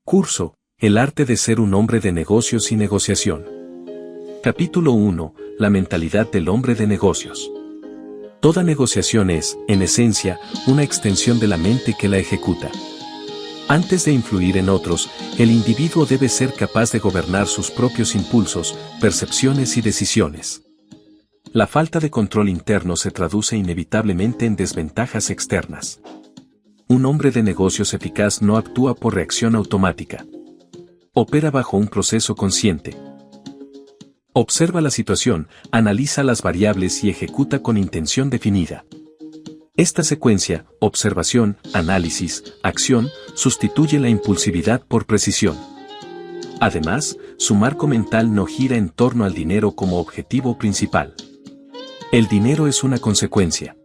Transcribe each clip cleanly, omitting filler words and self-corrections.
Curso, el arte de ser un hombre de negocios y negociación. Capítulo 1, la mentalidad del hombre de negocios. Toda negociación es, en esencia, una extensión de la mente que la ejecuta. Antes de influir en otros, el individuo debe ser capaz de gobernar sus propios impulsos, percepciones y decisiones. La falta de control interno se traduce inevitablemente en desventajas externas. Un hombre de negocios eficaz no actúa por reacción automática. Opera bajo un proceso consciente. Observa la situación, analiza las variables y ejecuta con intención definida. Esta secuencia, observación, análisis, acción, sustituye la impulsividad por precisión. Además, su marco mental no gira en torno al dinero como objetivo principal. El dinero es una consecuencia.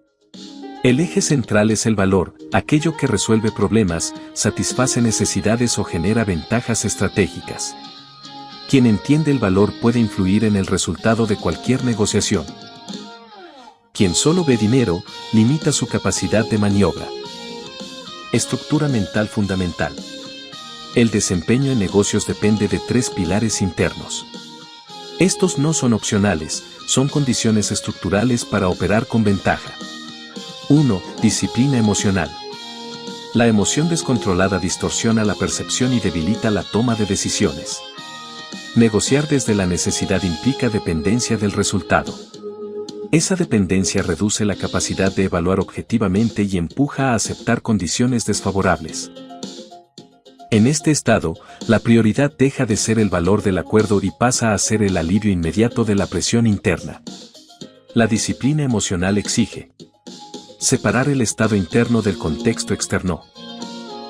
El eje central es el valor, aquello que resuelve problemas, satisface necesidades o genera ventajas estratégicas. Quien entiende el valor puede influir en el resultado de cualquier negociación. Quien solo ve dinero, limita su capacidad de maniobra. Estructura mental fundamental. El desempeño en negocios depende de 3 pilares internos. Estos no son opcionales, son condiciones estructurales para operar con ventaja. 1. Disciplina emocional. La emoción descontrolada distorsiona la percepción y debilita la toma de decisiones. Negociar desde la necesidad implica dependencia del resultado. Esa dependencia reduce la capacidad de evaluar objetivamente y empuja a aceptar condiciones desfavorables. En este estado, la prioridad deja de ser el valor del acuerdo y pasa a ser el alivio inmediato de la presión interna. La disciplina emocional exige separar el estado interno del contexto externo.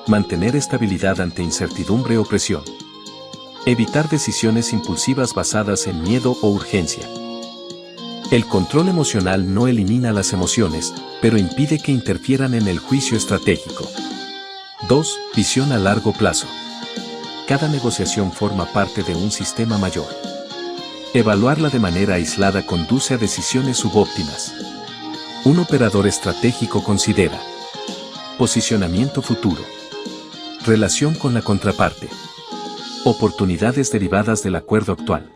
Mantener estabilidad ante incertidumbre o presión. Evitar decisiones impulsivas basadas en miedo o urgencia. El control emocional no elimina las emociones, pero impide que interfieran en el juicio estratégico. 2. Visión a largo plazo. Cada negociación forma parte de un sistema mayor. Evaluarla de manera aislada conduce a decisiones subóptimas. Un operador estratégico considera posicionamiento futuro, relación con la contraparte, oportunidades derivadas del acuerdo actual.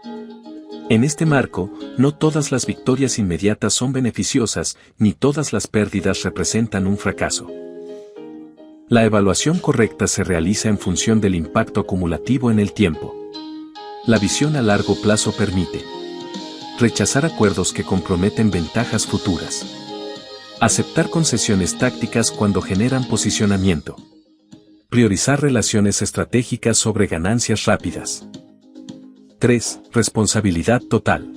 En este marco, no todas las victorias inmediatas son beneficiosas, ni todas las pérdidas representan un fracaso. La evaluación correcta se realiza en función del impacto acumulativo en el tiempo. La visión a largo plazo permite rechazar acuerdos que comprometen ventajas futuras. Aceptar concesiones tácticas cuando generan posicionamiento. Priorizar relaciones estratégicas sobre ganancias rápidas. 3. Responsabilidad total.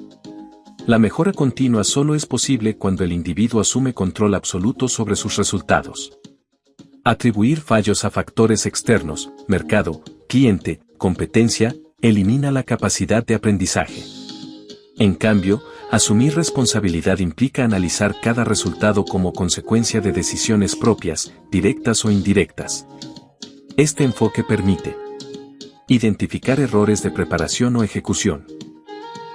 La mejora continua solo es posible cuando el individuo asume control absoluto sobre sus resultados. Atribuir fallos a factores externos, mercado, cliente, competencia, elimina la capacidad de aprendizaje. En cambio, asumir responsabilidad implica analizar cada resultado como consecuencia de decisiones propias, directas o indirectas. Este enfoque permite identificar errores de preparación o ejecución.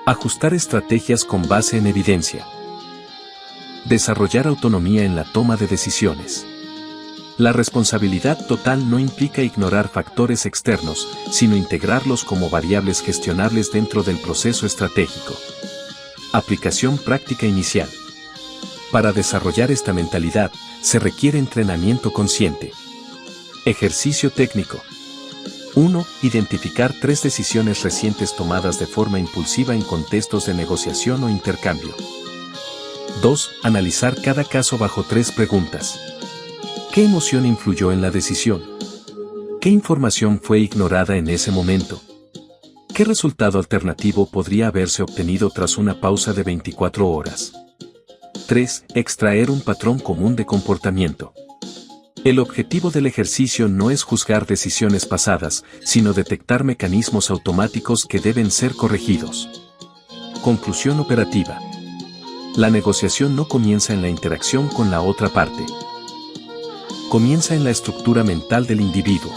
Ajustar estrategias con base en evidencia. Desarrollar autonomía en la toma de decisiones. La responsabilidad total no implica ignorar factores externos, sino integrarlos como variables gestionables dentro del proceso estratégico. Aplicación práctica inicial. Para desarrollar esta mentalidad, se requiere entrenamiento consciente. Ejercicio técnico. 1. Identificar 3 decisiones recientes tomadas de forma impulsiva en contextos de negociación o intercambio. 2. Analizar cada caso bajo 3 preguntas. ¿Qué emoción influyó en la decisión? ¿Qué información fue ignorada en ese momento? ¿Qué resultado alternativo podría haberse obtenido tras una pausa de 24 horas? 3. Extraer un patrón común de comportamiento. El objetivo del ejercicio no es juzgar decisiones pasadas, sino detectar mecanismos automáticos que deben ser corregidos. Conclusión operativa. La negociación no comienza en la interacción con la otra parte. Comienza en la estructura mental del individuo.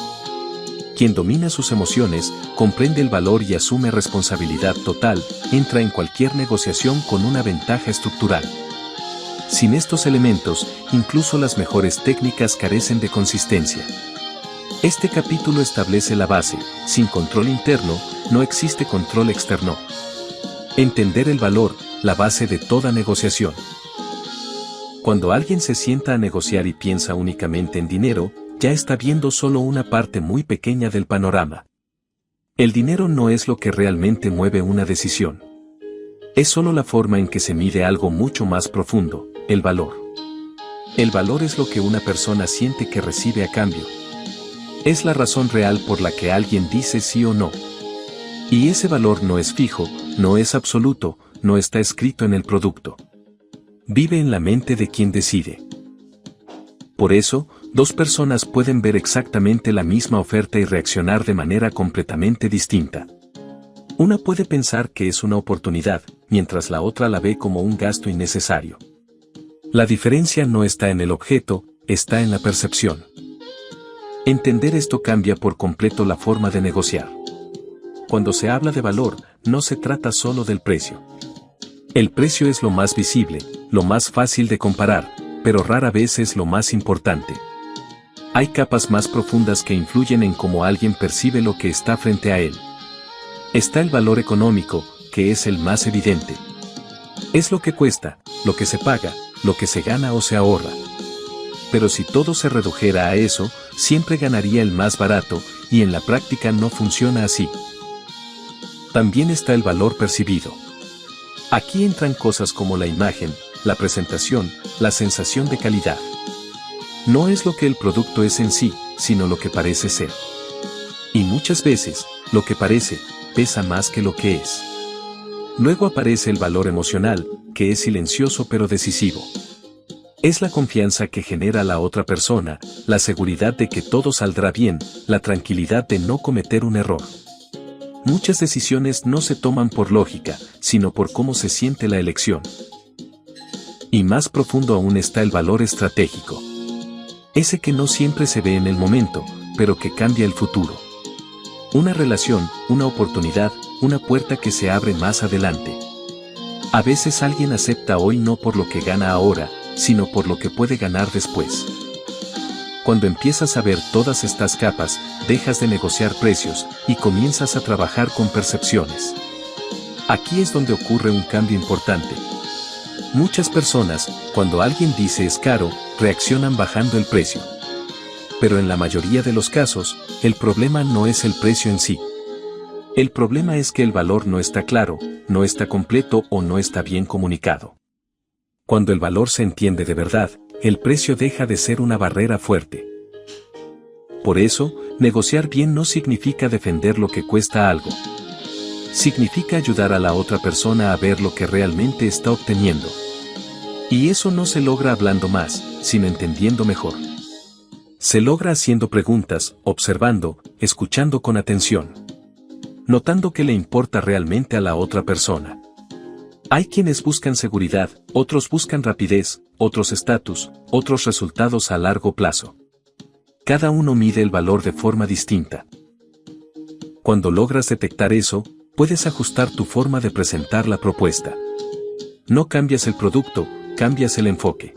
Quien domina sus emociones, comprende el valor y asume responsabilidad total, entra en cualquier negociación con una ventaja estructural. Sin estos elementos, incluso las mejores técnicas carecen de consistencia. Este capítulo establece la base: sin control interno, no existe control externo. Entender el valor, la base de toda negociación. Cuando alguien se sienta a negociar y piensa únicamente en dinero, ya está viendo solo una parte muy pequeña del panorama. El dinero no es lo que realmente mueve una decisión. Es solo la forma en que se mide algo mucho más profundo: el valor. El valor es lo que una persona siente que recibe a cambio. Es la razón real por la que alguien dice sí o no. Y ese valor no es fijo, no es absoluto, no está escrito en el producto. Vive en la mente de quien decide. Por eso, dos personas pueden ver exactamente la misma oferta y reaccionar de manera completamente distinta. Una puede pensar que es una oportunidad, mientras la otra la ve como un gasto innecesario. La diferencia no está en el objeto, está en la percepción. Entender esto cambia por completo la forma de negociar. Cuando se habla de valor, no se trata solo del precio. El precio es lo más visible, lo más fácil de comparar, pero rara vez es lo más importante. Hay capas más profundas que influyen en cómo alguien percibe lo que está frente a él. Está el valor económico, que es el más evidente. Es lo que cuesta, lo que se paga, lo que se gana o se ahorra. Pero si todo se redujera a eso, siempre ganaría el más barato, y en la práctica no funciona así. También está el valor percibido. Aquí entran cosas como la imagen, la presentación, la sensación de calidad. No es lo que el producto es en sí, sino lo que parece ser. Y muchas veces, lo que parece, pesa más que lo que es. Luego aparece el valor emocional, que es silencioso pero decisivo. Es la confianza que genera la otra persona, la seguridad de que todo saldrá bien, la tranquilidad de no cometer un error. Muchas decisiones no se toman por lógica, sino por cómo se siente la elección. Y más profundo aún está el valor estratégico. Ese que no siempre se ve en el momento, pero que cambia el futuro. Una relación, una oportunidad, una puerta que se abre más adelante. A veces alguien acepta hoy no por lo que gana ahora, sino por lo que puede ganar después. Cuando empiezas a ver todas estas capas, dejas de negociar precios y comienzas a trabajar con percepciones. Aquí es donde ocurre un cambio importante. Muchas personas, cuando alguien dice es caro, reaccionan bajando el precio. Pero en la mayoría de los casos, el problema no es el precio en sí. El problema es que el valor no está claro, no está completo o no está bien comunicado. Cuando el valor se entiende de verdad, el precio deja de ser una barrera fuerte. Por eso, negociar bien no significa defender lo que cuesta algo. Significa ayudar a la otra persona a ver lo que realmente está obteniendo. Y eso no se logra hablando más, sino entendiendo mejor. Se logra haciendo preguntas, observando, escuchando con atención. Notando que le importa realmente a la otra persona. Hay quienes buscan seguridad, otros buscan rapidez, otros estatus, otros resultados a largo plazo. Cada uno mide el valor de forma distinta. Cuando logras detectar eso, puedes ajustar tu forma de presentar la propuesta. No cambias el producto, cambias el enfoque.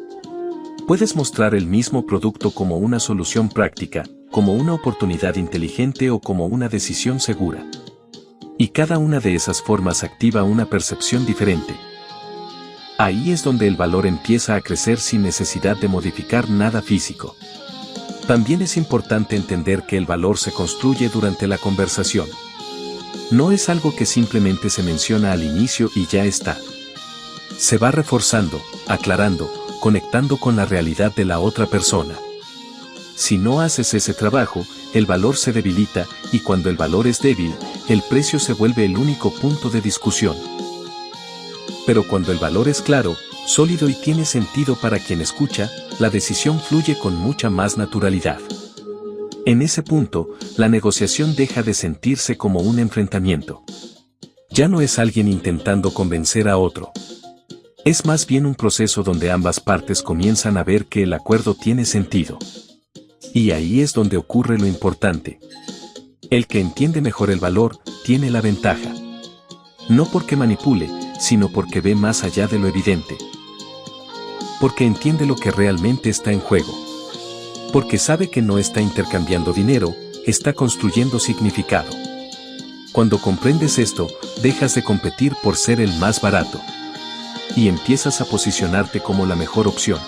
Puedes mostrar el mismo producto como una solución práctica, como una oportunidad inteligente o como una decisión segura. Y cada una de esas formas activa una percepción diferente. Ahí es donde el valor empieza a crecer sin necesidad de modificar nada físico. También es importante entender que el valor se construye durante la conversación. No es algo que simplemente se menciona al inicio y ya está. Se va reforzando, aclarando, conectando con la realidad de la otra persona. Si no haces ese trabajo, el valor se debilita, y cuando el valor es débil, el precio se vuelve el único punto de discusión. Pero cuando el valor es claro, sólido y tiene sentido para quien escucha, la decisión fluye con mucha más naturalidad. En ese punto, la negociación deja de sentirse como un enfrentamiento. Ya no es alguien intentando convencer a otro. Es más bien un proceso donde ambas partes comienzan a ver que el acuerdo tiene sentido. Y ahí es donde ocurre lo importante. El que entiende mejor el valor, tiene la ventaja. No porque manipule, sino porque ve más allá de lo evidente. Porque entiende lo que realmente está en juego. Porque sabe que no está intercambiando dinero, está construyendo significado. Cuando comprendes esto, dejas de competir por ser el más barato. Y empiezas a posicionarte como la mejor opción.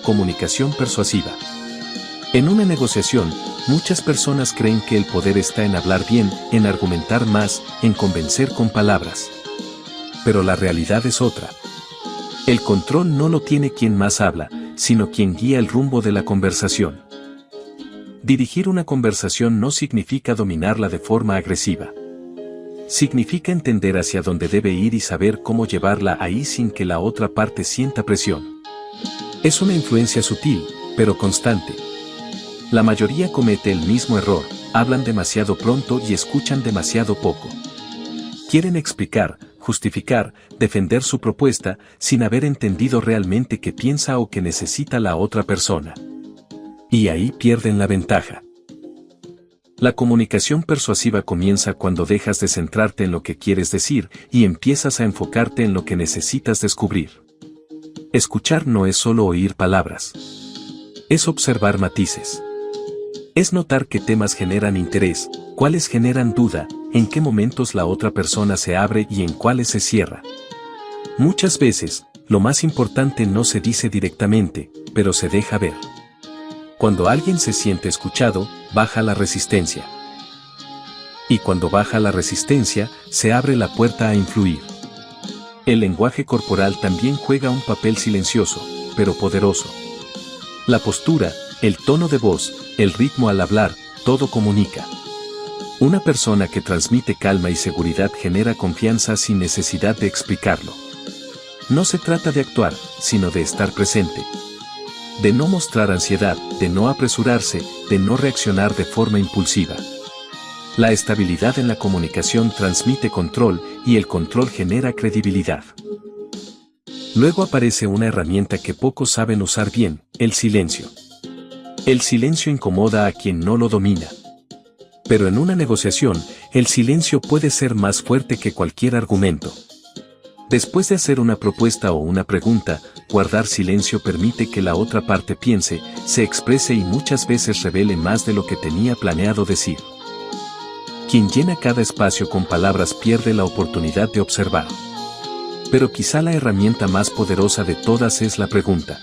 Comunicación persuasiva. En una negociación, muchas personas creen que el poder está en hablar bien, en argumentar más, en convencer con palabras. Pero la realidad es otra. El control no lo tiene quien más habla, sino quien guía el rumbo de la conversación. Dirigir una conversación no significa dominarla de forma agresiva. Significa entender hacia dónde debe ir y saber cómo llevarla ahí sin que la otra parte sienta presión. Es una influencia sutil, pero constante. La mayoría comete el mismo error, hablan demasiado pronto y escuchan demasiado poco. Quieren explicar, justificar, defender su propuesta, sin haber entendido realmente qué piensa o qué necesita la otra persona. Y ahí pierden la ventaja. La comunicación persuasiva comienza cuando dejas de centrarte en lo que quieres decir y empiezas a enfocarte en lo que necesitas descubrir. Escuchar no es solo oír palabras. Es observar matices. Es notar qué temas generan interés, cuáles generan duda, en qué momentos la otra persona se abre y en cuáles se cierra. Muchas veces, lo más importante no se dice directamente, pero se deja ver. Cuando alguien se siente escuchado, baja la resistencia. Y cuando baja la resistencia, se abre la puerta a influir. El lenguaje corporal también juega un papel silencioso, pero poderoso. La postura, el tono de voz, el ritmo al hablar, todo comunica. Una persona que transmite calma y seguridad genera confianza sin necesidad de explicarlo. No se trata de actuar, sino de estar presente. De no mostrar ansiedad, de no apresurarse, de no reaccionar de forma impulsiva. La estabilidad en la comunicación transmite control y el control genera credibilidad. Luego aparece una herramienta que pocos saben usar bien, el silencio. El silencio incomoda a quien no lo domina. Pero en una negociación, el silencio puede ser más fuerte que cualquier argumento. Después de hacer una propuesta o una pregunta, guardar silencio permite que la otra parte piense, se exprese y muchas veces revele más de lo que tenía planeado decir. Quien llena cada espacio con palabras pierde la oportunidad de observar. Pero quizá la herramienta más poderosa de todas es la pregunta.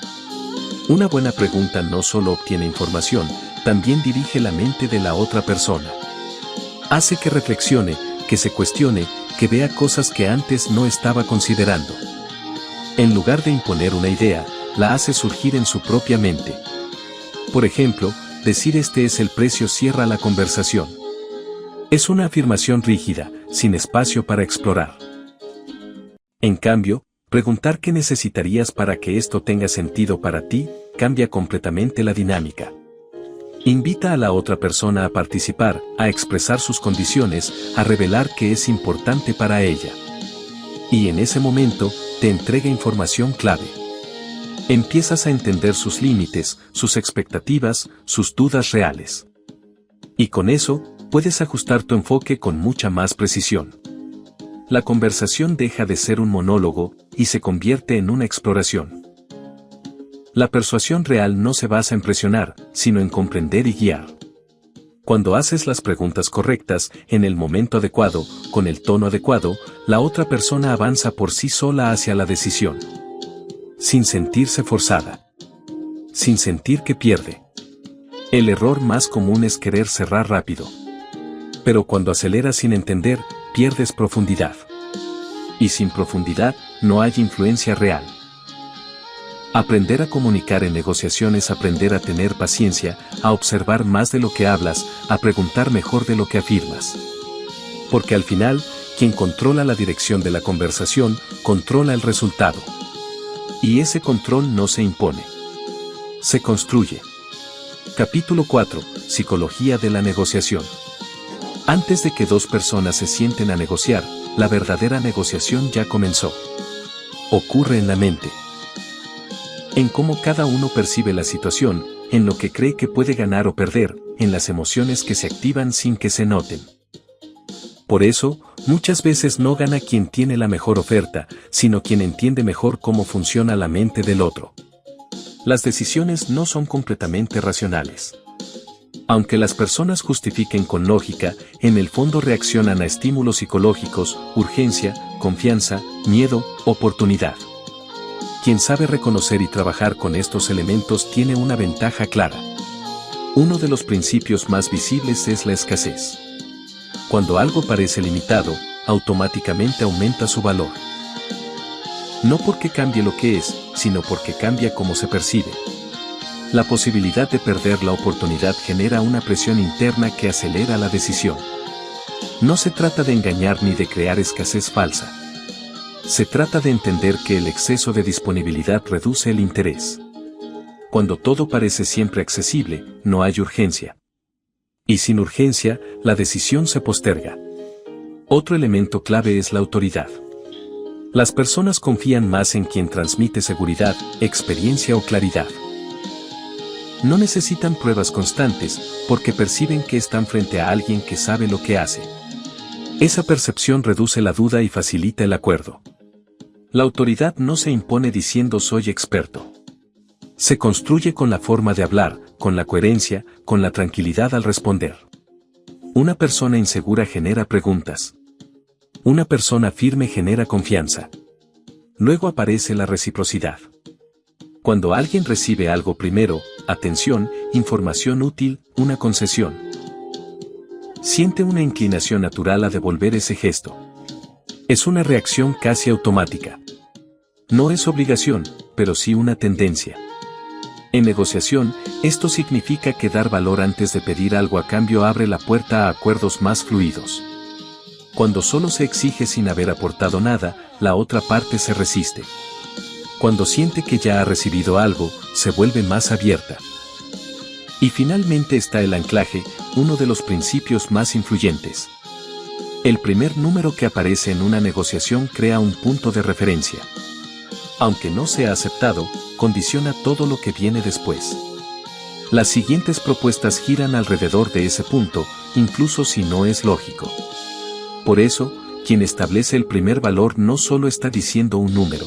Una buena pregunta no solo obtiene información, también dirige la mente de la otra persona. Hace que reflexione, que se cuestione, que vea cosas que antes no estaba considerando. En lugar de imponer una idea, la hace surgir en su propia mente. Por ejemplo, decir este es el precio cierra la conversación. Es una afirmación rígida, sin espacio para explorar. En cambio, preguntar qué necesitarías para que esto tenga sentido para ti, cambia completamente la dinámica. Invita a la otra persona a participar, a expresar sus condiciones, a revelar qué es importante para ella. Y en ese momento, te entrega información clave. Empiezas a entender sus límites, sus expectativas, sus dudas reales. Y con eso, puedes ajustar tu enfoque con mucha más precisión. La conversación deja de ser un monólogo y se convierte en una exploración. La persuasión real no se basa en presionar, sino en comprender y guiar. Cuando haces las preguntas correctas, en el momento adecuado, con el tono adecuado, la otra persona avanza por sí sola hacia la decisión. Sin sentirse forzada. Sin sentir que pierde. El error más común es querer cerrar rápido. Pero cuando aceleras sin entender, pierdes profundidad. Y sin profundidad, no hay influencia real. Aprender a comunicar en negociaciones es aprender a tener paciencia, a observar más de lo que hablas, a preguntar mejor de lo que afirmas. Porque al final, quien controla la dirección de la conversación, controla el resultado. Y ese control no se impone. Se construye. Capítulo 4. Psicología de la negociación. Antes de que dos personas se sienten a negociar, la verdadera negociación ya comenzó. Ocurre en la mente. En cómo cada uno percibe la situación, en lo que cree que puede ganar o perder, en las emociones que se activan sin que se noten. Por eso, muchas veces no gana quien tiene la mejor oferta, sino quien entiende mejor cómo funciona la mente del otro. Las decisiones no son completamente racionales. Aunque las personas justifiquen con lógica, en el fondo reaccionan a estímulos psicológicos, urgencia, confianza, miedo, oportunidad. Quien sabe reconocer y trabajar con estos elementos tiene una ventaja clara. Uno de los principios más visibles es la escasez. Cuando algo parece limitado, automáticamente aumenta su valor. No porque cambie lo que es, sino porque cambia cómo se percibe. La posibilidad de perder la oportunidad genera una presión interna que acelera la decisión. No se trata de engañar ni de crear escasez falsa. Se trata de entender que el exceso de disponibilidad reduce el interés. Cuando todo parece siempre accesible, no hay urgencia. Y sin urgencia, la decisión se posterga. Otro elemento clave es la autoridad. Las personas confían más en quien transmite seguridad, experiencia o claridad. No necesitan pruebas constantes, porque perciben que están frente a alguien que sabe lo que hace. Esa percepción reduce la duda y facilita el acuerdo. La autoridad no se impone diciendo soy experto. Se construye con la forma de hablar, con la coherencia, con la tranquilidad al responder. Una persona insegura genera preguntas. Una persona firme genera confianza. Luego aparece la reciprocidad. Cuando alguien recibe algo primero, atención, información útil, una concesión, siente una inclinación natural a devolver ese gesto. Es una reacción casi automática. No es obligación, pero sí una tendencia. En negociación, esto significa que dar valor antes de pedir algo a cambio abre la puerta a acuerdos más fluidos. Cuando solo se exige sin haber aportado nada, la otra parte se resiste. Cuando siente que ya ha recibido algo, se vuelve más abierta. Y finalmente está el anclaje, uno de los principios más influyentes. El primer número que aparece en una negociación crea un punto de referencia. Aunque no sea aceptado, condiciona todo lo que viene después. Las siguientes propuestas giran alrededor de ese punto, incluso si no es lógico. Por eso, quien establece el primer valor no solo está diciendo un número.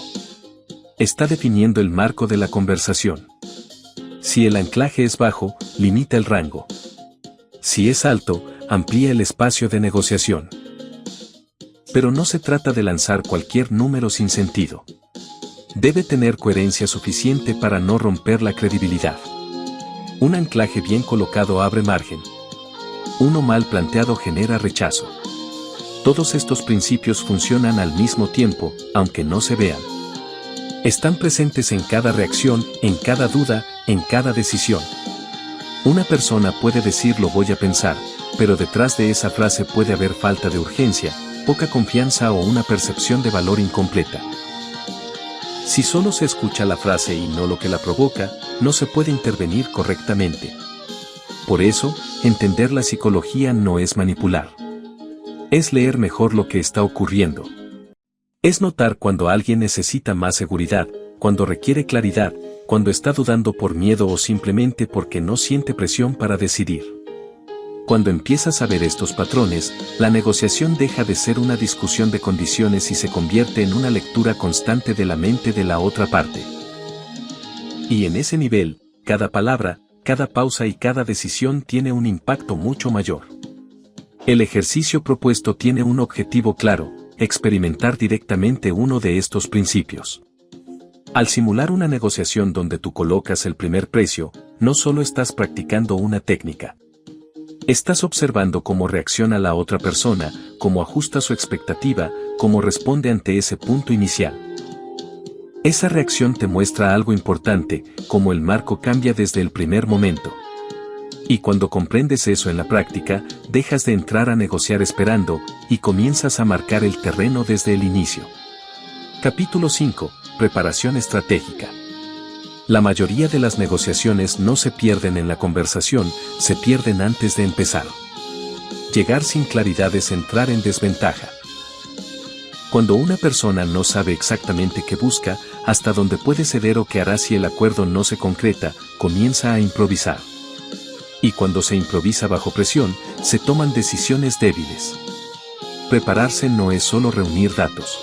Está definiendo el marco de la conversación. Si el anclaje es bajo, limita el rango. Si es alto, amplía el espacio de negociación. Pero no se trata de lanzar cualquier número sin sentido. Debe tener coherencia suficiente para no romper la credibilidad. Un anclaje bien colocado abre margen. Uno mal planteado genera rechazo. Todos estos principios funcionan al mismo tiempo, aunque no se vean. Están presentes en cada reacción, en cada duda, en cada decisión. Una persona puede decir lo voy a pensar, pero detrás de esa frase puede haber falta de urgencia, poca confianza o una percepción de valor incompleta. Si solo se escucha la frase y no lo que la provoca, no se puede intervenir correctamente. Por eso, entender la psicología no es manipular. Es leer mejor lo que está ocurriendo. Es notar cuando alguien necesita más seguridad, cuando requiere claridad, cuando está dudando por miedo o simplemente porque no siente presión para decidir. Cuando empiezas a ver estos patrones, la negociación deja de ser una discusión de condiciones y se convierte en una lectura constante de la mente de la otra parte. Y en ese nivel, cada palabra, cada pausa y cada decisión tiene un impacto mucho mayor. El ejercicio propuesto tiene un objetivo claro: experimentar directamente uno de estos principios. Al simular una negociación donde tú colocas el primer precio, no solo estás practicando una técnica. Estás observando cómo reacciona la otra persona, cómo ajusta su expectativa, cómo responde ante ese punto inicial. Esa reacción te muestra algo importante, cómo el marco cambia desde el primer momento. Y cuando comprendes eso en la práctica, dejas de entrar a negociar esperando, y comienzas a marcar el terreno desde el inicio. Capítulo 5. Preparación estratégica. La mayoría de las negociaciones no se pierden en la conversación, se pierden antes de empezar. Llegar sin claridad es entrar en desventaja. Cuando una persona no sabe exactamente qué busca, hasta dónde puede ceder o qué hará si el acuerdo no se concreta, comienza a improvisar. Y cuando se improvisa bajo presión, se toman decisiones débiles. Prepararse no es solo reunir datos.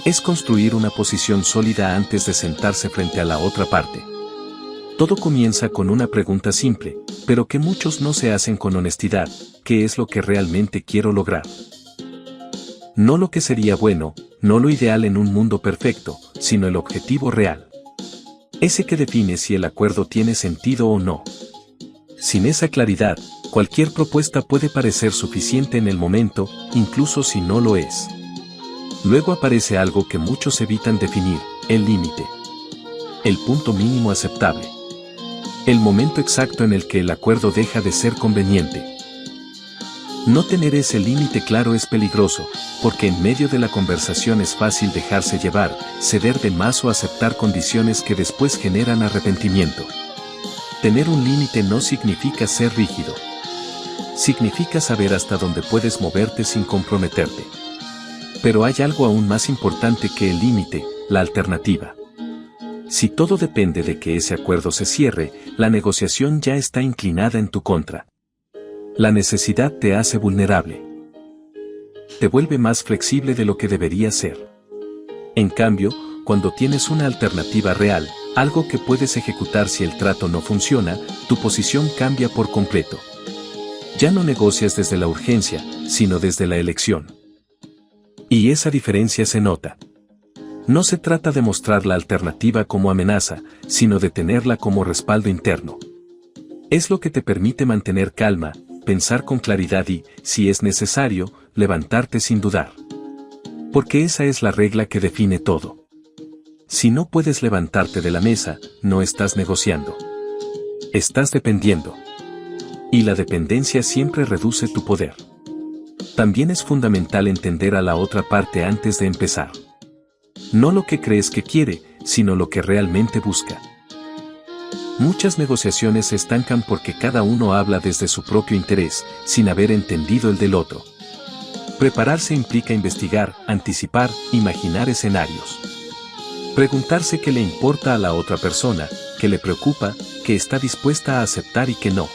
Es construir una posición sólida antes de sentarse frente a la otra parte. Todo comienza con una pregunta simple, pero que muchos no se hacen con honestidad: ¿qué es lo que realmente quiero lograr? No lo que sería bueno, no lo ideal en un mundo perfecto, sino el objetivo real. Ese que define si el acuerdo tiene sentido o no. Sin esa claridad, cualquier propuesta puede parecer suficiente en el momento, incluso si no lo es. Luego aparece algo que muchos evitan definir: el límite. El punto mínimo aceptable. El momento exacto en el que el acuerdo deja de ser conveniente. No tener ese límite claro es peligroso, porque en medio de la conversación es fácil dejarse llevar, ceder de más o aceptar condiciones que después generan arrepentimiento. Tener un límite no significa ser rígido. Significa saber hasta dónde puedes moverte sin comprometerte. Pero hay algo aún más importante que el límite: la alternativa. Si todo depende de que ese acuerdo se cierre, la negociación ya está inclinada en tu contra. La necesidad te hace vulnerable. Te vuelve más flexible de lo que debería ser. En cambio, cuando tienes una alternativa real, algo que puedes ejecutar si el trato no funciona, tu posición cambia por completo. Ya no negocias desde la urgencia, sino desde la elección. Y esa diferencia se nota. No se trata de mostrar la alternativa como amenaza, sino de tenerla como respaldo interno. Es lo que te permite mantener calma, pensar con claridad y, si es necesario, levantarte sin dudar. Porque esa es la regla que define todo. Si no puedes levantarte de la mesa, no estás negociando. Estás dependiendo. Y la dependencia siempre reduce tu poder. También es fundamental entender a la otra parte antes de empezar. No lo que crees que quiere, sino lo que realmente busca. Muchas negociaciones se estancan porque cada uno habla desde su propio interés, sin haber entendido el del otro. Prepararse implica investigar, anticipar, imaginar escenarios. Preguntarse qué le importa a la otra persona, qué le preocupa, qué está dispuesta a aceptar y qué no.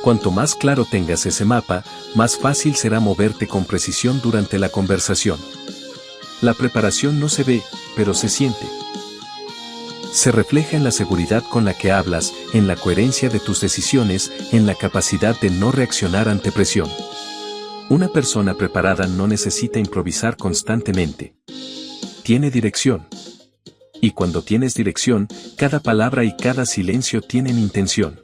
Cuanto más claro tengas ese mapa, más fácil será moverte con precisión durante la conversación. La preparación no se ve, pero se siente. Se refleja en la seguridad con la que hablas, en la coherencia de tus decisiones, en la capacidad de no reaccionar ante presión. Una persona preparada no necesita improvisar constantemente. Tiene dirección. Y cuando tienes dirección, cada palabra y cada silencio tienen intención.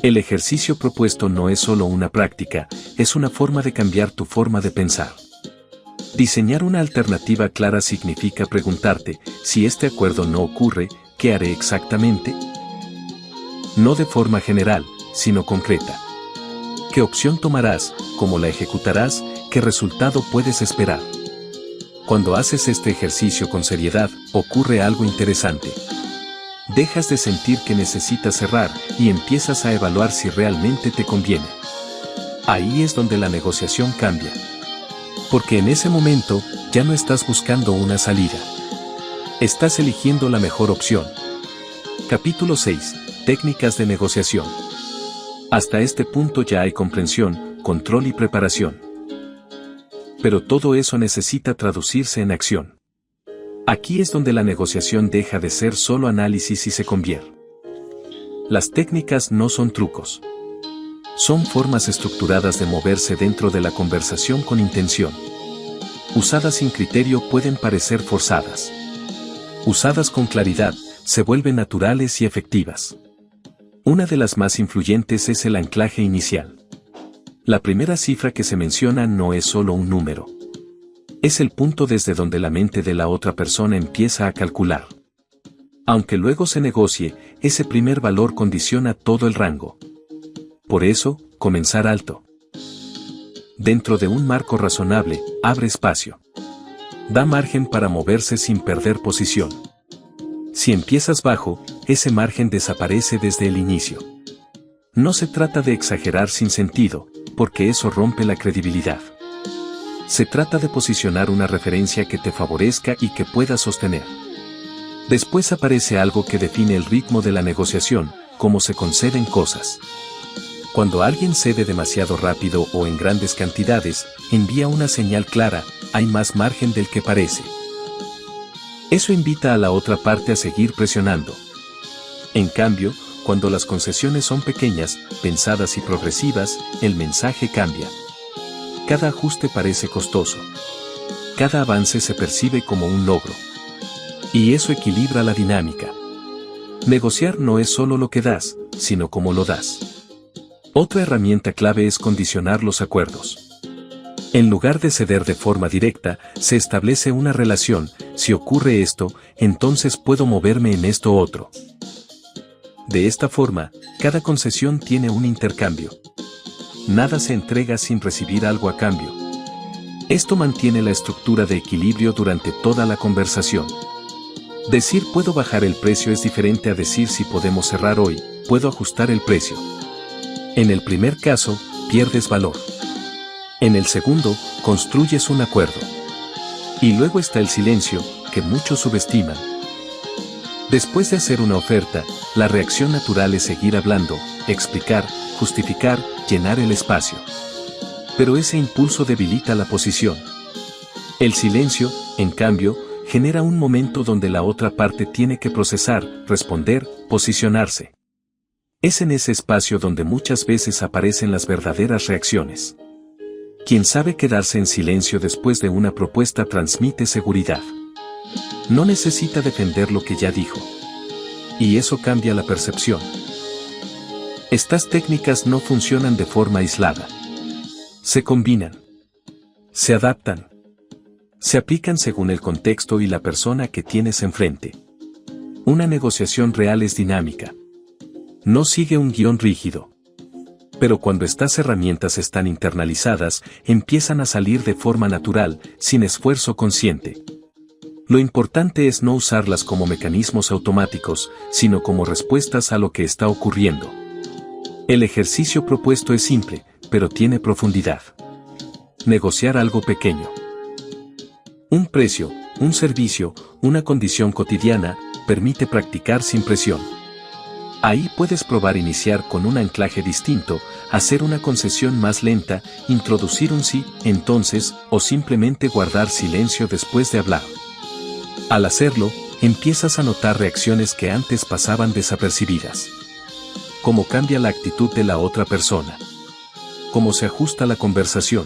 El ejercicio propuesto no es solo una práctica, es una forma de cambiar tu forma de pensar. Diseñar una alternativa clara significa preguntarte: si este acuerdo no ocurre, ¿qué haré exactamente? No de forma general, sino concreta. ¿Qué opción tomarás? ¿Cómo la ejecutarás? ¿Qué resultado puedes esperar? Cuando haces este ejercicio con seriedad, ocurre algo interesante. Dejas de sentir que necesitas cerrar y empiezas a evaluar si realmente te conviene. Ahí es donde la negociación cambia. Porque en ese momento, ya no estás buscando una salida. Estás eligiendo la mejor opción. Capítulo 6. Técnicas de negociación. Hasta este punto ya hay comprensión, control y preparación. Pero todo eso necesita traducirse en acción. Aquí es donde la negociación deja de ser solo análisis y se convierte. Las técnicas no son trucos. Son formas estructuradas de moverse dentro de la conversación con intención. Usadas sin criterio pueden parecer forzadas. Usadas con claridad, se vuelven naturales y efectivas. Una de las más influyentes es el anclaje inicial. La primera cifra que se menciona no es solo un número. Es el punto desde donde la mente de la otra persona empieza a calcular. Aunque luego se negocie, ese primer valor condiciona todo el rango. Por eso, comenzar alto. Dentro de un marco razonable, abre espacio. Da margen para moverse sin perder posición. Si empiezas bajo, ese margen desaparece desde el inicio. No se trata de exagerar sin sentido, porque eso rompe la credibilidad. Se trata de posicionar una referencia que te favorezca y que puedas sostener. Después aparece algo que define el ritmo de la negociación: cómo se conceden cosas. Cuando alguien cede demasiado rápido o en grandes cantidades, envía una señal clara: hay más margen del que parece. Eso invita a la otra parte a seguir presionando. En cambio, cuando las concesiones son pequeñas, pensadas y progresivas, el mensaje cambia. Cada ajuste parece costoso. Cada avance se percibe como un logro. Y eso equilibra la dinámica. Negociar no es solo lo que das, sino cómo lo das. Otra herramienta clave es condicionar los acuerdos. En lugar de ceder de forma directa, se establece una relación: si ocurre esto, entonces puedo moverme en esto otro. De esta forma, cada concesión tiene un intercambio. Nada se entrega sin recibir algo a cambio. Esto mantiene la estructura de equilibrio durante toda la conversación. Decir puedo bajar el precio es diferente a decir si podemos cerrar hoy, puedo ajustar el precio. En el primer caso, pierdes valor. En el segundo, construyes un acuerdo. Y luego está el silencio, que muchos subestiman. Después de hacer una oferta, la reacción natural es seguir hablando, explicar, justificar, llenar el espacio. Pero ese impulso debilita la posición. El silencio, en cambio, genera un momento donde la otra parte tiene que procesar, responder, posicionarse. Es en ese espacio donde muchas veces aparecen las verdaderas reacciones. Quien sabe quedarse en silencio después de una propuesta transmite seguridad. No necesita defender lo que ya dijo. Y eso cambia la percepción. Estas técnicas no funcionan de forma aislada. Se combinan. Se adaptan. Se aplican según el contexto y la persona que tienes enfrente. Una negociación real es dinámica. No sigue un guión rígido. Pero cuando estas herramientas están internalizadas, empiezan a salir de forma natural, sin esfuerzo consciente. Lo importante es no usarlas como mecanismos automáticos, sino como respuestas a lo que está ocurriendo. El ejercicio propuesto es simple, pero tiene profundidad. Negociar algo pequeño. Un precio, un servicio, una condición cotidiana, permite practicar sin presión. Ahí puedes probar iniciar con un anclaje distinto, hacer una concesión más lenta, introducir un sí, entonces, o simplemente guardar silencio después de hablar. Al hacerlo, empiezas a notar reacciones que antes pasaban desapercibidas. Cómo cambia la actitud de la otra persona. Cómo se ajusta la conversación.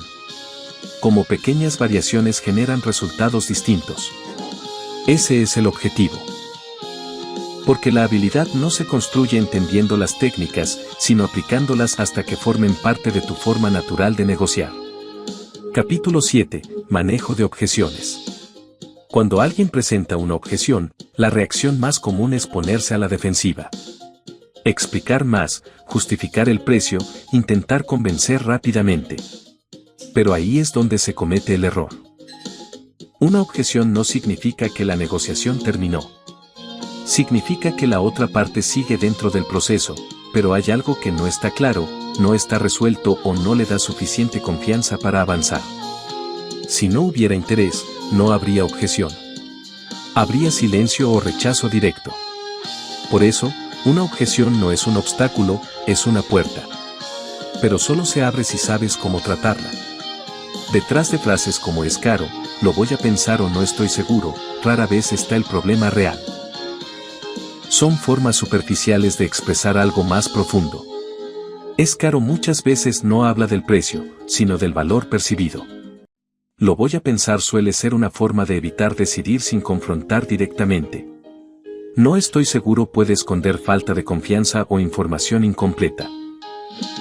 Cómo pequeñas variaciones generan resultados distintos. Ese es el objetivo. Porque la habilidad no se construye entendiendo las técnicas, sino aplicándolas hasta que formen parte de tu forma natural de negociar. Capítulo 7. Manejo de objeciones. Cuando alguien presenta una objeción, la reacción más común es ponerse a la defensiva. Explicar más, justificar el precio, intentar convencer rápidamente. Pero ahí es donde se comete el error. Una objeción no significa que la negociación terminó. Significa que la otra parte sigue dentro del proceso, pero hay algo que no está claro, no está resuelto o no le da suficiente confianza para avanzar. Si no hubiera interés, no habría objeción. Habría silencio o rechazo directo. Por eso, una objeción no es un obstáculo, es una puerta. Pero solo se abre si sabes cómo tratarla. Detrás de frases como es caro, lo voy a pensar o no estoy seguro, rara vez está el problema real. Son formas superficiales de expresar algo más profundo. Es caro muchas veces no habla del precio, sino del valor percibido. Lo voy a pensar suele ser una forma de evitar decidir sin confrontar directamente. No estoy seguro puede esconder falta de confianza o información incompleta.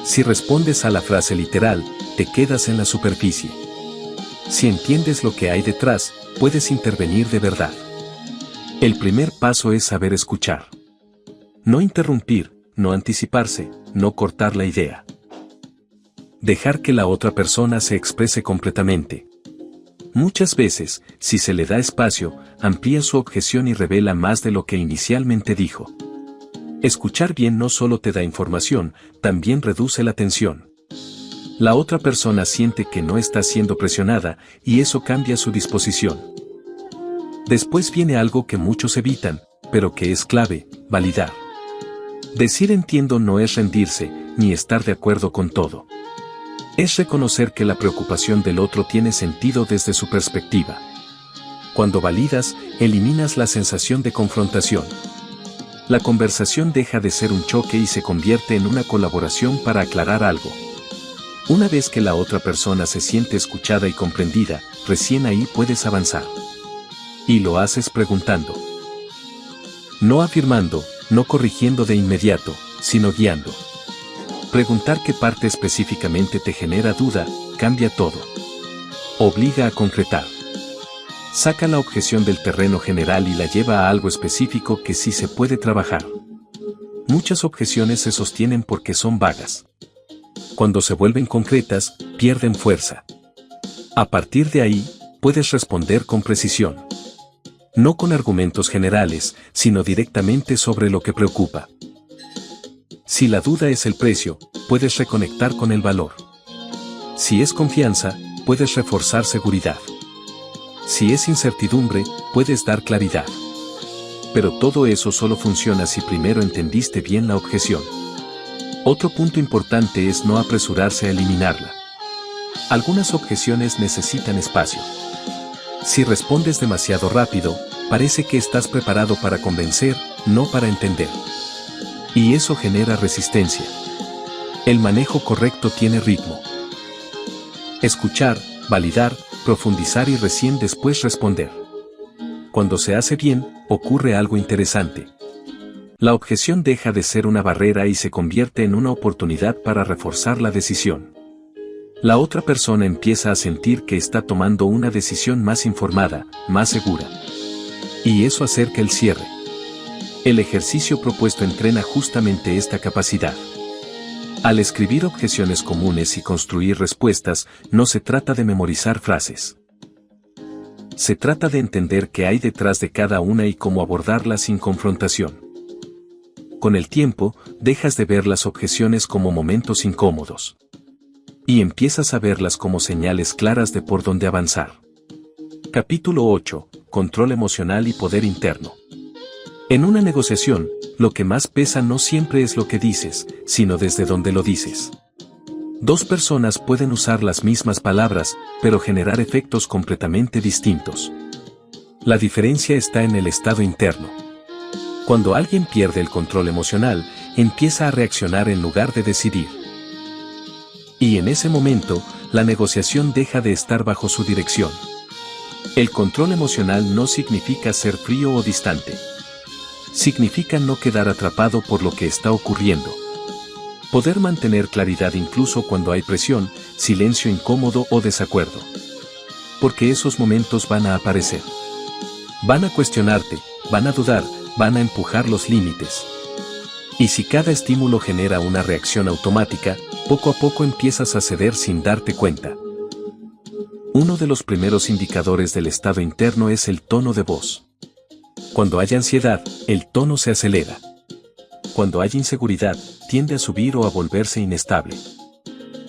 Si respondes a la frase literal, te quedas en la superficie. Si entiendes lo que hay detrás, puedes intervenir de verdad. El primer paso es saber escuchar. No interrumpir, no anticiparse, no cortar la idea. Dejar que la otra persona se exprese completamente. Muchas veces, si se le da espacio, amplía su objeción y revela más de lo que inicialmente dijo. Escuchar bien no solo te da información, también reduce la tensión. La otra persona siente que no está siendo presionada, y eso cambia su disposición. Después viene algo que muchos evitan, pero que es clave: validar. Decir entiendo no es rendirse, ni estar de acuerdo con todo. Es reconocer que la preocupación del otro tiene sentido desde su perspectiva. Cuando validas, eliminas la sensación de confrontación. La conversación deja de ser un choque y se convierte en una colaboración para aclarar algo. Una vez que la otra persona se siente escuchada y comprendida, recién ahí puedes avanzar. Y lo haces preguntando. No afirmando, no corrigiendo de inmediato, sino guiando. Preguntar qué parte específicamente te genera duda, cambia todo. Obliga a concretar. Saca la objeción del terreno general y la lleva a algo específico que sí se puede trabajar. Muchas objeciones se sostienen porque son vagas. Cuando se vuelven concretas, pierden fuerza. A partir de ahí, puedes responder con precisión. No con argumentos generales, sino directamente sobre lo que preocupa. Si la duda es el precio, puedes reconectar con el valor. Si es confianza, puedes reforzar seguridad. Si es incertidumbre, puedes dar claridad. Pero todo eso solo funciona si primero entendiste bien la objeción. Otro punto importante es no apresurarse a eliminarla. Algunas objeciones necesitan espacio. Si respondes demasiado rápido, parece que estás preparado para convencer, no para entender. Y eso genera resistencia. El manejo correcto tiene ritmo. Escuchar, validar, profundizar y recién después responder. Cuando se hace bien, ocurre algo interesante. La objeción deja de ser una barrera y se convierte en una oportunidad para reforzar la decisión. La otra persona empieza a sentir que está tomando una decisión más informada, más segura. Y eso acerca el cierre. El ejercicio propuesto entrena justamente esta capacidad. Al escribir objeciones comunes y construir respuestas, no se trata de memorizar frases. Se trata de entender qué hay detrás de cada una y cómo abordarla sin confrontación. Con el tiempo, dejas de ver las objeciones como momentos incómodos. Y empiezas a verlas como señales claras de por dónde avanzar. Capítulo 8. Control emocional y poder interno. En una negociación, lo que más pesa no siempre es lo que dices, sino desde dónde lo dices. Dos personas pueden usar las mismas palabras, pero generar efectos completamente distintos. La diferencia está en el estado interno. Cuando alguien pierde el control emocional, empieza a reaccionar en lugar de decidir. Y en ese momento, la negociación deja de estar bajo su dirección. El control emocional no significa ser frío o distante. Significa no quedar atrapado por lo que está ocurriendo. Poder mantener claridad incluso cuando hay presión, silencio incómodo o desacuerdo. Porque esos momentos van a aparecer. Van a cuestionarte, van a dudar, van a empujar los límites. Y si cada estímulo genera una reacción automática, poco a poco empiezas a ceder sin darte cuenta. Uno de los primeros indicadores del estado interno es el tono de voz. Cuando hay ansiedad, el tono se acelera. Cuando hay inseguridad, tiende a subir o a volverse inestable.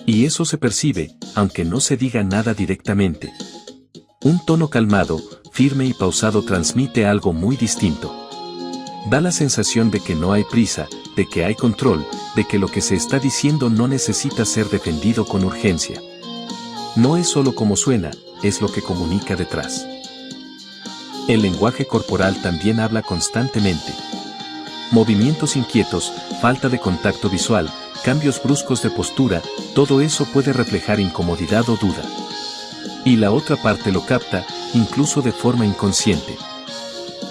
Y eso se percibe, aunque no se diga nada directamente. Un tono calmado, firme y pausado transmite algo muy distinto. Da la sensación de que no hay prisa, de que hay control, de que lo que se está diciendo no necesita ser defendido con urgencia. No es solo como suena, es lo que comunica detrás. El lenguaje corporal también habla constantemente. Movimientos inquietos, falta de contacto visual, cambios bruscos de postura, todo eso puede reflejar incomodidad o duda. Y la otra parte lo capta, incluso de forma inconsciente.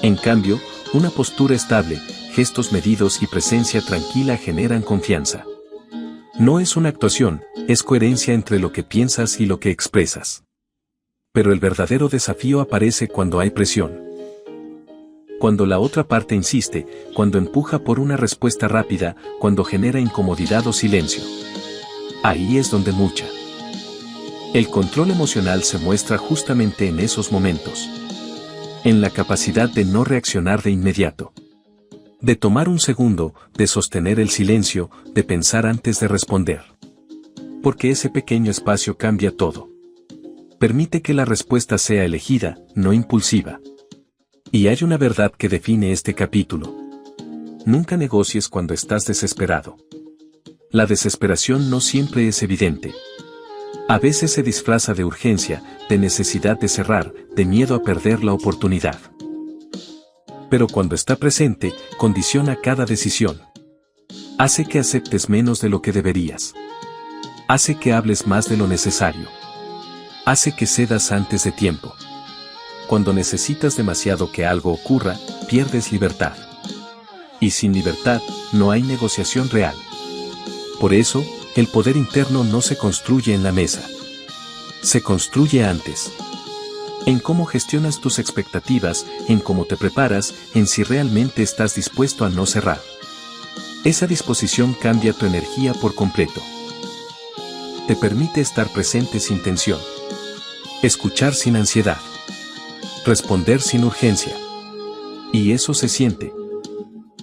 En cambio, una postura estable, gestos medidos y presencia tranquila generan confianza. No es una actuación, es coherencia entre lo que piensas y lo que expresas. Pero el verdadero desafío aparece cuando hay presión. Cuando la otra parte insiste, cuando empuja por una respuesta rápida, cuando genera incomodidad o silencio. Ahí es donde mucha. El control emocional se muestra justamente en esos momentos. En la capacidad de no reaccionar de inmediato. De tomar un segundo, de sostener el silencio, de pensar antes de responder. Porque ese pequeño espacio cambia todo. Permite que la respuesta sea elegida, no impulsiva. Y hay una verdad que define este capítulo. Nunca negocies cuando estás desesperado. La desesperación no siempre es evidente. A veces se disfraza de urgencia, de necesidad de cerrar, de miedo a perder la oportunidad. pero cuando está presente, condiciona cada decisión. Hace que aceptes menos de lo que deberías. Hace que hables más de lo necesario. Hace que cedas antes de tiempo. Cuando necesitas demasiado que algo ocurra, pierdes libertad. Y sin libertad, no hay negociación real. Por eso, el poder interno no se construye en la mesa. Se construye antes. En cómo gestionas tus expectativas, en cómo te preparas, en si realmente estás dispuesto a no cerrar. Esa disposición cambia tu energía por completo. Te permite estar presente sin tensión. Escuchar sin ansiedad. Responder sin urgencia. Y eso se siente.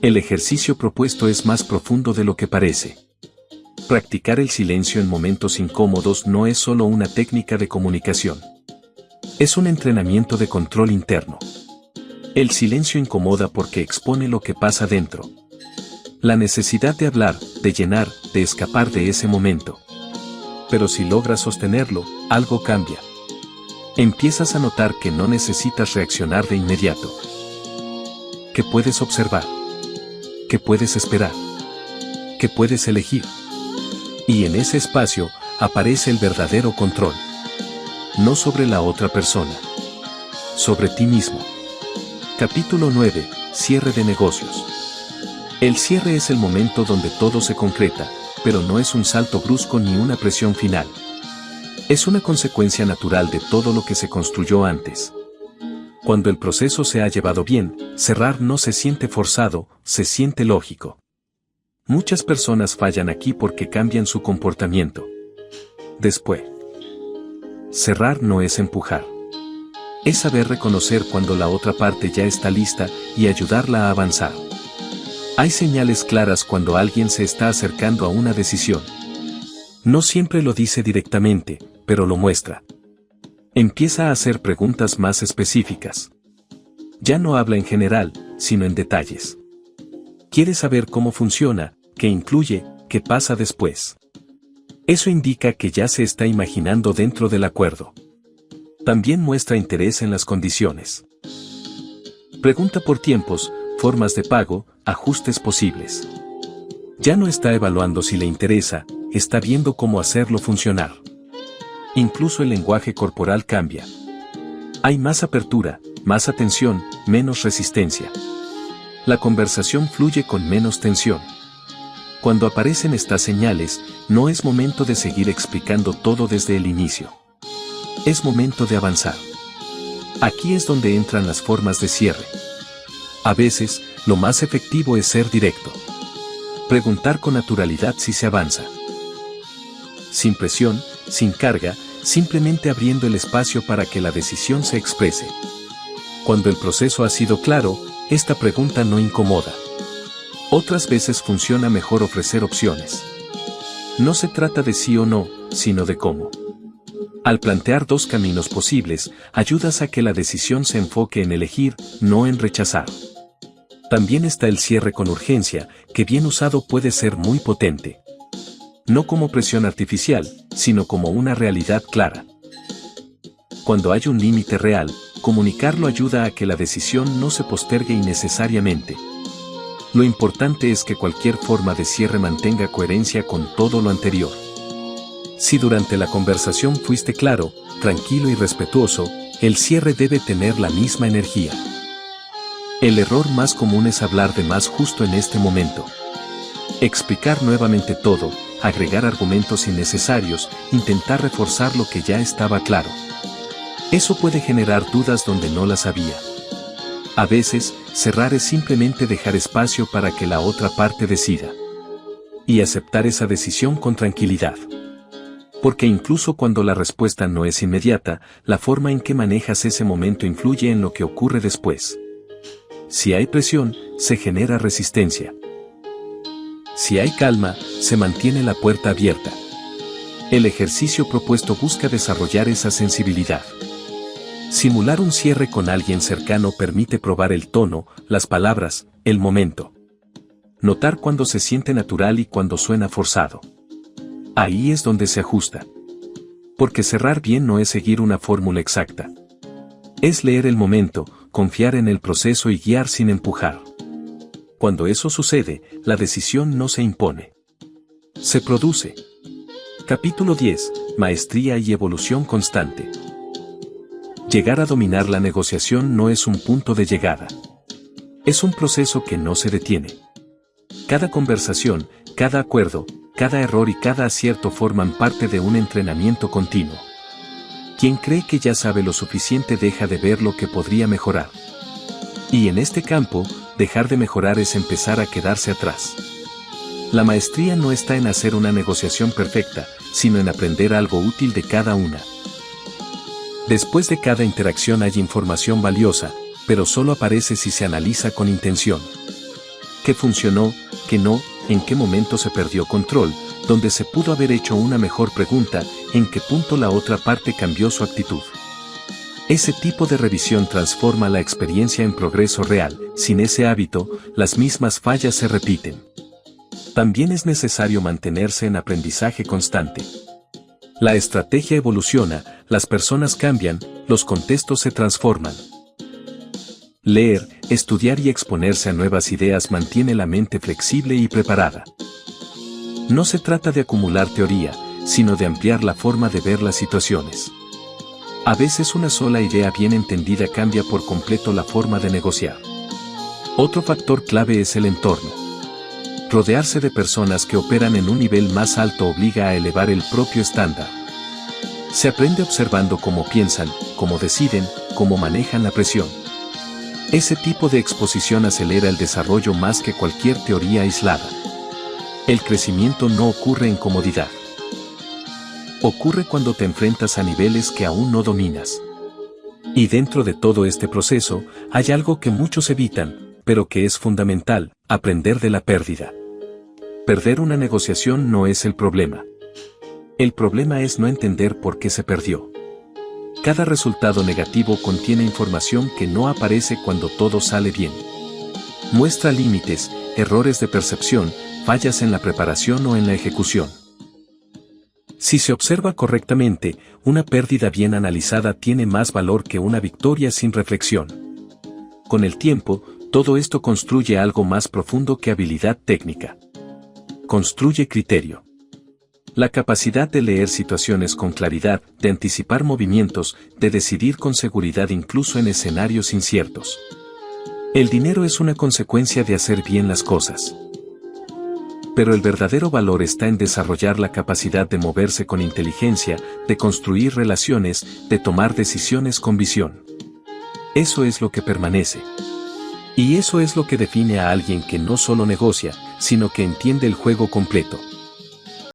El ejercicio propuesto es más profundo de lo que parece. Practicar el silencio en momentos incómodos no es solo una técnica de comunicación. Es un entrenamiento de control interno. El silencio incomoda porque expone lo que pasa dentro. La necesidad de hablar, de llenar, de escapar de ese momento. Pero si logras sostenerlo, algo cambia. Empiezas a notar que no necesitas reaccionar de inmediato. Que puedes observar. Que puedes esperar. Que puedes elegir. Y en ese espacio, aparece el verdadero control. No sobre la otra persona. Sobre ti mismo. Capítulo 9. Cierre de negocios. El cierre es el momento donde todo se concreta, pero no es un salto brusco ni una presión final. Es una consecuencia natural de todo lo que se construyó antes. Cuando el proceso se ha llevado bien, cerrar no se siente forzado, se siente lógico. Muchas personas fallan aquí porque cambian su comportamiento. Después. Cerrar no es empujar. Es saber reconocer cuando la otra parte ya está lista y ayudarla a avanzar. Hay señales claras cuando alguien se está acercando a una decisión. No siempre lo dice directamente, pero lo muestra. Empieza a hacer preguntas más específicas. Ya no habla en general, sino en detalles. Quiere saber cómo funciona, qué incluye, qué pasa después. Eso indica que ya se está imaginando dentro del acuerdo. También muestra interés en las condiciones. Pregunta por tiempos, formas de pago, ajustes posibles. Ya no está evaluando si le interesa, está viendo cómo hacerlo funcionar. Incluso el lenguaje corporal cambia. Hay más apertura, más atención, menos resistencia. La conversación fluye con menos tensión. Cuando aparecen estas señales, no es momento de seguir explicando todo desde el inicio. Es momento de avanzar. Aquí es donde entran las formas de cierre. A veces, lo más efectivo es ser directo. Preguntar con naturalidad si se avanza. Sin presión, sin carga, simplemente abriendo el espacio para que la decisión se exprese. Cuando el proceso ha sido claro, esta pregunta no incomoda. Otras veces funciona mejor ofrecer opciones. No se trata de sí o no, sino de cómo. Al plantear dos caminos posibles, ayudas a que la decisión se enfoque en elegir, no en rechazar. También está el cierre con urgencia, que bien usado puede ser muy potente. No como presión artificial, sino como una realidad clara. Cuando hay un límite real, comunicarlo ayuda a que la decisión no se postergue innecesariamente. Lo importante es que cualquier forma de cierre mantenga coherencia con todo lo anterior. Si durante la conversación fuiste claro, tranquilo y respetuoso, el cierre debe tener la misma energía. El error más común es hablar de más justo en este momento. Explicar nuevamente todo, agregar argumentos innecesarios, intentar reforzar lo que ya estaba claro. Eso puede generar dudas donde no las había. A veces, cerrar es simplemente dejar espacio para que la otra parte decida. Y aceptar esa decisión con tranquilidad. Porque incluso cuando la respuesta no es inmediata, la forma en que manejas ese momento influye en lo que ocurre después. Si hay presión, se genera resistencia. Si hay calma, se mantiene la puerta abierta. El ejercicio propuesto busca desarrollar esa sensibilidad. Simular un cierre con alguien cercano permite probar el tono, las palabras, el momento. Notar cuando se siente natural y cuando suena forzado. Ahí es donde se ajusta. Porque cerrar bien no es seguir una fórmula exacta. Es leer el momento, confiar en el proceso y guiar sin empujar. Cuando eso sucede, la decisión no se impone. Se produce. Capítulo 10. Maestría y evolución constante. Llegar a dominar la negociación no es un punto de llegada. Es un proceso que no se detiene. Cada conversación, cada acuerdo, cada error y cada acierto forman parte de un entrenamiento continuo. Quien cree que ya sabe lo suficiente deja de ver lo que podría mejorar. Y en este campo, dejar de mejorar es empezar a quedarse atrás. La maestría no está en hacer una negociación perfecta, sino en aprender algo útil de cada una. Después de cada interacción hay información valiosa, pero solo aparece si se analiza con intención. ¿Qué funcionó? ¿Qué no? ¿En qué momento se perdió control? ¿Dónde se pudo haber hecho una mejor pregunta? ¿En qué punto la otra parte cambió su actitud? Ese tipo de revisión transforma la experiencia en progreso real. Sin ese hábito, las mismas fallas se repiten. También es necesario mantenerse en aprendizaje constante. La estrategia evoluciona, las personas cambian, los contextos se transforman. Leer, estudiar y exponerse a nuevas ideas mantiene la mente flexible y preparada. No se trata de acumular teoría, sino de ampliar la forma de ver las situaciones. A veces una sola idea bien entendida cambia por completo la forma de negociar. Otro factor clave es el entorno. Rodearse de personas que operan en un nivel más alto obliga a elevar el propio estándar. Se aprende observando cómo piensan, cómo deciden, cómo manejan la presión. Ese tipo de exposición acelera el desarrollo más que cualquier teoría aislada. El crecimiento no ocurre en comodidad. Ocurre cuando te enfrentas a niveles que aún no dominas. Y dentro de todo este proceso, hay algo que muchos evitan, pero que es fundamental: aprender de la pérdida. Perder una negociación no es el problema. El problema es no entender por qué se perdió. Cada resultado negativo contiene información que no aparece cuando todo sale bien. Muestra límites, errores de percepción, fallas en la preparación o en la ejecución. Si se observa correctamente, una pérdida bien analizada tiene más valor que una victoria sin reflexión. Con el tiempo, todo esto construye algo más profundo que habilidad técnica. Construye criterio. La capacidad de leer situaciones con claridad, de anticipar movimientos, de decidir con seguridad incluso en escenarios inciertos. El dinero es una consecuencia de hacer bien las cosas. Pero el verdadero valor está en desarrollar la capacidad de moverse con inteligencia, de construir relaciones, de tomar decisiones con visión. Eso es lo que permanece. Y eso es lo que define a alguien que no solo negocia, sino que entiende el juego completo.